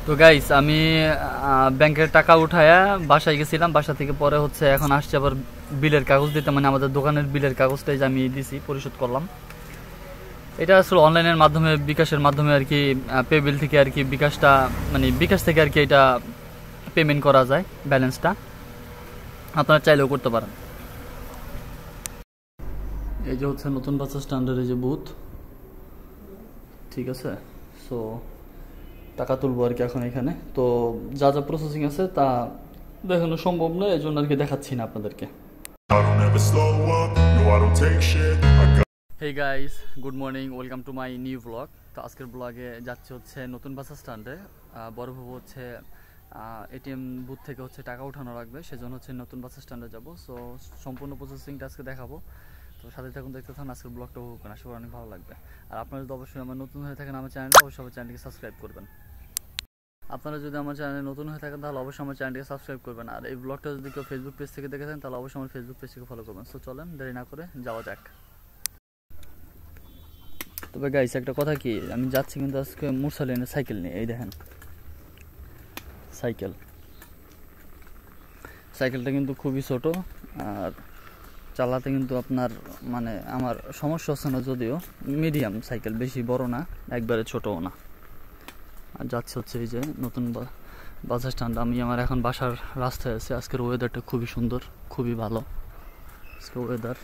তো গাইস আমি ব্যাংকের টাকা উঠায়া বাসায় গেছিলাম। বাসা থেকে পরে হচ্ছে এখন আসছে আবার বিলের কাগজ দিতে, মানে আমাদের দোকানের বিলের কাগজটাই যে আমি দিছি, পরিশোধ করলাম। এটা আসলে অনলাইনের মাধ্যমে, বিকাশের মাধ্যমে আর কি, পে বিল থেকে আর কি বিকাশটা, মানে বিকাশ থেকে আর কি এটা পেমেন্ট করা যায় ব্যালেন্সটা। আপনারা চাইলেও করতে পারেন। এই যে হচ্ছে নতুন বাস স্ট্যান্ডের এই যে বুথ, ঠিক আছে। সো টাকা তুলবো আর কি এখন এখানে। তো যা যা প্রসেসিং আছে তা দেখানো সম্ভব নয়, এই জন্য আর কি দেখাচ্ছি না আপনাদেরকে। Hey guys, good morning, welcome to my new blog. তো আজকের ব্লগে যাচ্ছে হচ্ছে নতুন বাস স্ট্যান্ডে। বড়বাবু হচ্ছে এটিএম বুথ থেকে হচ্ছে টাকা উঠানো লাগবে, সেজন্য হচ্ছে নতুন বাস স্ট্যান্ডে যাবো। সো সম্পূর্ণ প্রসেসিংটা আজকে দেখাবো। তো সাথে থাকুন, দেখতে থাকুন আজকের ব্লগটা উপভোগ করুন, আশা করি অনেক ভালো লাগবে। আর আপনারা যদি অবশ্যই আমার নতুন হয়ে থাকেন আমার চ্যানেলে, অবশ্যই আমার চ্যানেলটিকে সাবস্ক্রাইব করবেন। আপনারা যদি আমার চ্যানেলে নতুন হয়ে থাকেন তাহলে অবশ্যই আমার চ্যানেলটিকে সাবস্ক্রাইব করবেন। আর এই ব্লগটা যদি কেউ ফেসবুক পেজ থেকে দেখে থাকেন তাহলে অবশ্যই আমার ফেসবুক পেজটিকে ফলো করবেন। সো চলেন দেরি না করে যাওয়া যাক। তবে গাইস একটা কথা কি, আমি যাচ্ছি কিন্তু আজকে মুরসালিনের সাইকেল নিয়ে। এই দেখেন সাইকেলটা কিন্তু খুবই ছোট, আর চালাতে কিন্তু আপনার মানে আমার সমস্যা হচ্ছে না, যদিও মিডিয়াম সাইকেল, বেশি বড় না একবারে ছোটও না। আর যাচ্ছে হচ্ছে এই যে নতুন বাস স্ট্যান্ড। আমি আমার এখন বাসার রাস্তায় আছি। আজকের ওয়েদারটা খুবই সুন্দর, খুবই ভালো আজকে ওয়েদার।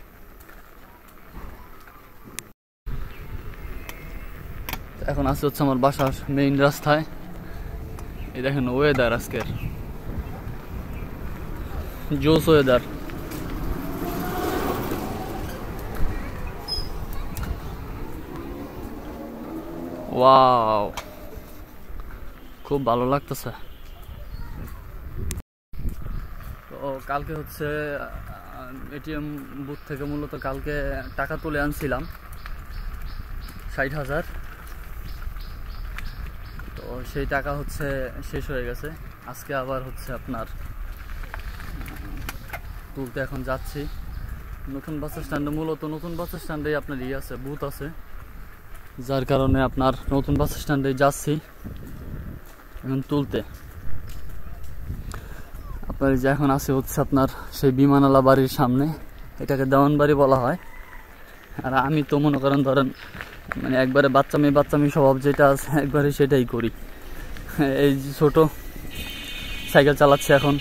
এখন আসছে হচ্ছে আমার বাসার মেইন রাস্তায়। এই দেখেন ওয়েদার আজকের জোস ওয়েদার। ওয়াও, খুব ভালো লাগতেছে। তো কালকে হচ্ছে এটিএম বুথ থেকে মূলত কালকে টাকা তুলে আনছিলাম 60,000। তো সেই টাকা হচ্ছে শেষ হয়ে গেছে। আজকে আবার হচ্ছে আপনার তুলতে এখন যাচ্ছি নতুন বাস স্ট্যান্ডে। মূলত নতুন বাস স্ট্যান্ডে আপনার আছে, বুথ আছে, যার কারণে আপনার নতুন বাস স্ট্যান্ডে যাচ্ছি এখন তুলতে। আপনার যে এখন আছে হচ্ছে আপনার সেই বিমানালা বাড়ির সামনে, এটাকে দেওয়ান বাড়ি বলা হয়। আর আমি তো মনে করেন ধরেন মানে একবারে বাচ্চামি স্বভাব যেটা আছে একবারে সেটাই করি। এই যে ছোট সাইকেল চালাচ্ছে এখন।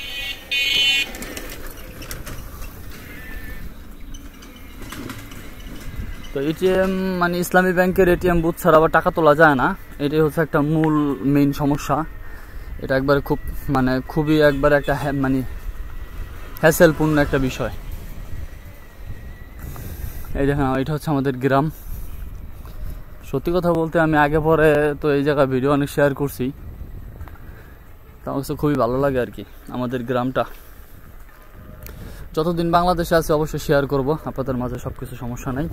তো এটিএম মানে ইসলামী ব্যাংকের এটিএম বুথ ছাড়া আবার টাকা তোলা যায় না, এটাই হচ্ছে একটা মূল মেইন সমস্যা। এটা একবারে খুব মানে খুবই একবারে একটা মানে হ্যাসেলপূর্ণ একটা বিষয়। এই দেখেন এটা হচ্ছে আমাদের গ্রাম। সত্যি কথা বলতে আমি আগে পরে তো এই জায়গায় ভিডিও অনেক শেয়ার করছি, তা আমার কাছে খুবই ভালো লাগে আর কি আমাদের গ্রামটা। যতদিন বাংলাদেশে আছে অবশ্যই শেয়ার করব আপনাদের মাঝে, সবকিছু সমস্যা নাই।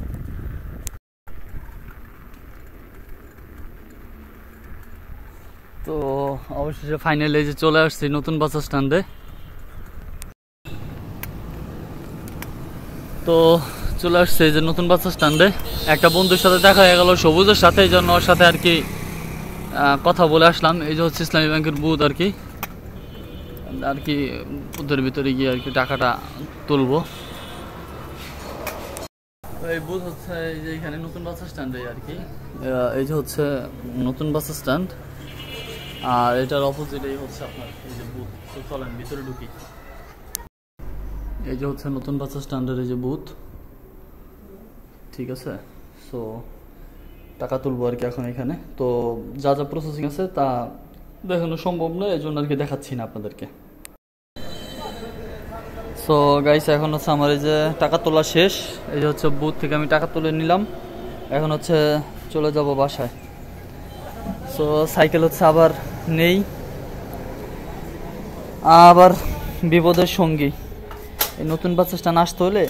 তো অবশেষে ফাইনালি যে চলে আসছি নতুন বাস স্ট্যান্ডে। তো চলে আসছে এই যে নতুন বাস স্ট্যান্ডে। একটা বন্ধুর সাথে দেখা হয়ে গেল, সবুজের সাথে, এই জন্য ওর সাথে আর কি কথা বলে আসলাম। এই যে হচ্ছে ইসলামী ব্যাংকের বুথ আর কি, বুথের ভিতরে গিয়ে আর কি টাকাটা তুলবো। এই বুথ হচ্ছে এই যে এখানে নতুন বাস স্ট্যান্ডে আর কি। এই যে হচ্ছে নতুন বাস স্ট্যান্ড, আর এটার অপোজিটেই হচ্ছে আপনার এই যে বুথ। তো চলেন ভিতরে ঢুকি। এই যে হচ্ছে নতুন বাস স্ট্যান্ডের এই যে বুথ, ঠিক আছে। সো টাকা তুলবো আর কি এখন এখানে। তো যা যা প্রসেসিং আছে তা দেখানো সম্ভব নয়, এই জন্য আর কি দেখাচ্ছি না আপনাদেরকে। সো গাইস এখন হচ্ছে আমার এই যে টাকা তোলা শেষ। এই যে হচ্ছে বুথ থেকে আমি টাকা তুলে নিলাম, এখন হচ্ছে চলে যাব বাসায়। সো সাইকেল হচ্ছে আবার নেই, আবার বিপদের সঙ্গী। এই নতুন বাস স্ট্যান্ড আসতে হলে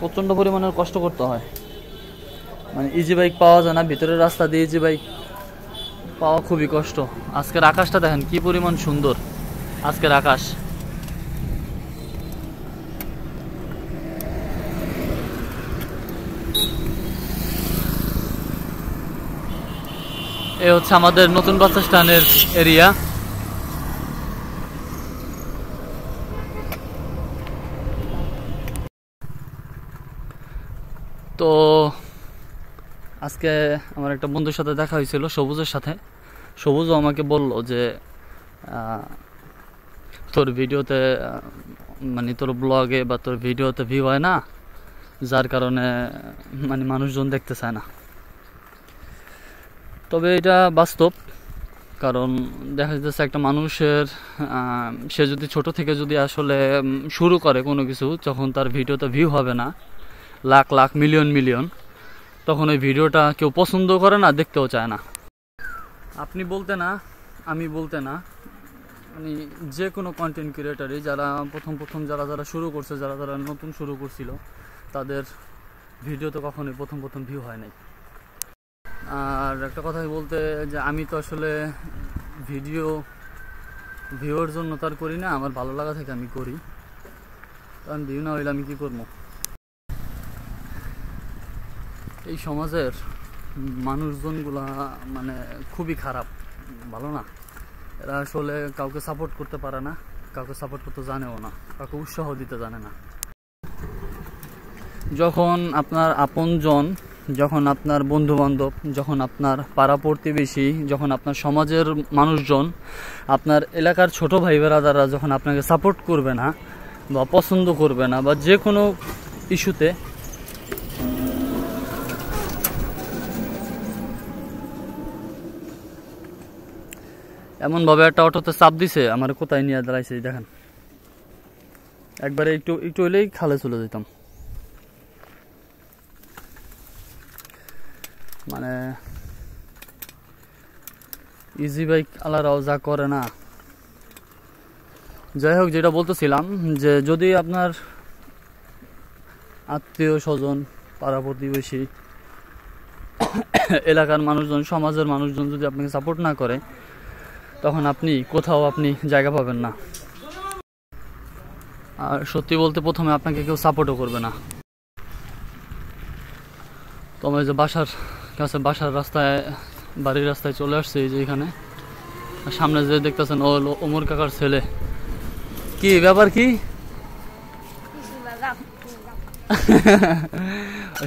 প্রচণ্ড পরিমাণের কষ্ট করতে হয়, মানে ইজি বাইক পাওয়া যায় না, ভিতরের রাস্তা দিয়ে ইজি বাইক পাওয়া খুবই কষ্ট। আজকের আকাশটা দেখেন কি পরিমাণ সুন্দর আজকের আকাশ। এই হচ্ছে আমাদের নতুন বাস স্ট্যান্ডের এরিয়া। তো আজকে আমার একটা বন্ধুর সাথে দেখা হয়েছিল, সবুজের সাথে। সবুজও আমাকে বলল যে তোর ভিডিওতে মানে তোর ব্লগে বা তোর ভিডিওতে ভিউ হয় না, যার কারণে মানে মানুষজন দেখতে চায় না। তবে এটা বাস্তব, কারণ দেখা যাচ্ছে একটা মানুষের সে যদি ছোট থেকে যদি আসলে শুরু করে কোনো কিছু, যখন তার ভিডিওতে ভিউ হবে না লাখ লাখ মিলিয়ন মিলিয়ন, তখন ওই ভিডিওটা কেউ পছন্দ করে না, দেখতেও চায় না। আপনি বলতে না, আমি বলতে না, মানে যে কোনো কন্টেন্ট ক্রিয়েটারই যারা প্রথম যারা শুরু করছে, যারা নতুন শুরু করছিল, তাদের ভিডিওতে কখনোই প্রথম ভিউ হয় নাই। আর একটা কথাই বলতে, যে আমি তো আসলে ভিউর জন্য তার করি না, আমার ভালো লাগা থেকে আমি করি। কারণ ভিউ না হইলে আমি কি করবো? এই সমাজের মানুষজনগুলা মানে খুবই খারাপ, ভালো না। এরা আসলে কাউকে সাপোর্ট করতে পারে না, কাউকে সাপোর্ট করতে জানেও না, কাউকে উৎসাহ দিতে জানে না। যখন আপনার আপনজন, যখন আপনার বন্ধু বান্ধব, যখন আপনার পাড়া প্রতিবেশী, যখন আপনার সমাজের মানুষজন, আপনার এলাকার ছোট ভাই বেরাদাররা যখন আপনাকে সাপোর্ট করবে না বা পছন্দ করবে না, বা যে কোনো ইস্যুতে, এমনভাবে একটা অটোতে চাপ দিছে, আমার কোথায় নিয়ে দাঁড়াইছে দেখেন। একবারে একটু হইলেই খালে চলে যেতাম। মানে ইজি বাইক আলারাও যা করে না। যাই হোক, যেটা বলতেছিলাম, যে যদি আপনার আত্মীয় স্বজন, পাড়া প্রতিবেশী, এলাকার মানুষজন, সমাজের মানুষজন যদি আপনাকে সাপোর্ট না করে, তখন আপনি কোথাও জায়গা পাবেন না। আর সত্যি বলতে, প্রথমে আপনাকে কেউ সাপোর্টও করবে না। তো আমি যে বাসার কাছে, বাড়ির রাস্তায় চলে আসছে, এই যে এখানে সামনে যে দেখতেছেন, ও হলো ওমর কাকার ছেলে। কি ব্যাপার, কি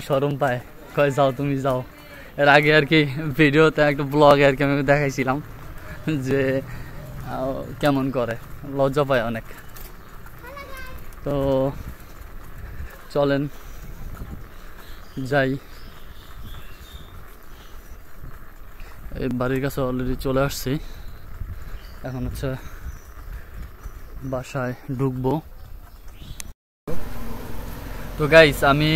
শরম পায়, কয় যাও তুমি যাও। এর আগে আর কি ভিডিওতে একটা ব্লগে আর কি আমি দেখাইছিলাম যে কেমন করে, লজ্জা পায় অনেক। তো চলেন যাই। এই বাড়ির কাছে অলরেডি চলে আসছি, এখন হচ্ছে বাসায় ঢুকবো। তো গাইস, আমি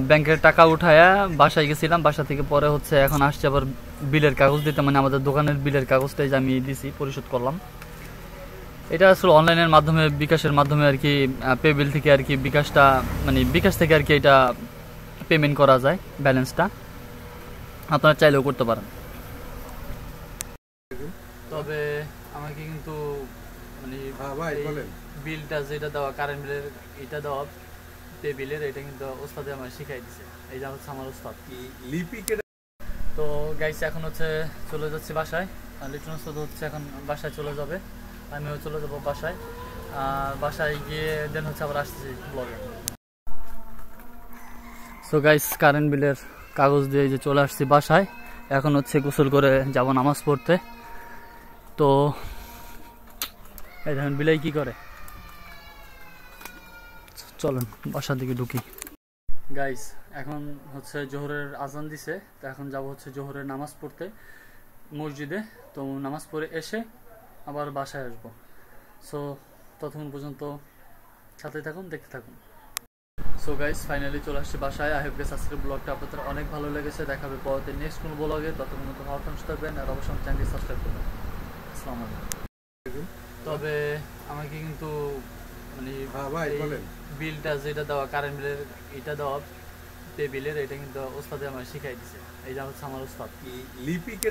ব্যাংকের টাকা উঠায়া বাসায় গেছিলাম, বাসা থেকে পরে হচ্ছে এখন আসছে আবার বিলের কাগজ দিতে, মানে আমাদের দোকানের বিলের কাগজটাই যে আমি দিছি, পরিশোধ করলাম। এটা আসলে অনলাইনের মাধ্যমে, বিকাশের মাধ্যমে আর কি, পে বিল থেকে আর কি বিকাশটা, মানে বিকাশ থেকে আর কি এটা পেমেন্ট করা যায়, ব্যালেন্সটা আপনারা চাইলেও করতে পারেন। তবে আমাকে কিন্তু মানে বিলটা যেটা দেওয়া, কারেন্ট বিলের এটা দেওয়া, পে বিলের, এটা কিন্তু ওস্তাদে আমার শিখাই দিছে। এই যে হচ্ছে আমার ওস্তাদ লিপিকে। তো গাইস, এখন হচ্ছে চলে যাচ্ছি বাসায়। লিটন ওস্তাদ হচ্ছে এখন বাসায় চলে যাবে, আমিও চলে যাবো বাসায়। বাসায় গিয়ে দেন হচ্ছে আবার আসছি ব্লগে। সো গাইস, কারেন্ট বিলের কাগজ দিয়ে যে চলে আসছি বাসায়। এখন হচ্ছে গোসল করে যাব নামাজ পড়তে। তো এই দেখেন বিলাই কি করে। চলেন বাসার দিকে ঢুকি। গাইস, এখন হচ্ছে জোহরের আজান দিছে, তো এখন যাব হচ্ছে জোহরের নামাজ পড়তে মসজিদে। তো নামাজ পড়ে এসে আবার বাসায় আসবো। সো ততক্ষণ পর্যন্ত সাথে থাকুন, দেখতে থাকুন। সো গাইস, ফাইনালি চলে আসছি বাসায়। আই হোপ গাইস আজকের ব্লগটা আপনাদের অনেক ভালো লেগেছে। দেখা হবে পরবর্তী নেক্সট কোনো ব্লগে। ততক্ষণ মতো ভালো থাকবেন, আর অবশ্যই চ্যানেলটি সাবস্ক্রাইব করবেন। আসসালামু আলাইকুম। তবে আমাকে কিন্তু মানে বিলটা যেটা দেওয়া, কারেন্ট বিলের এটা দেওয়া, পে বিলের, এটা কিন্তু ওস্তাদে আমার শিখাই দিছে। এই যে হচ্ছে আমার ওস্তাদ লিপিকে।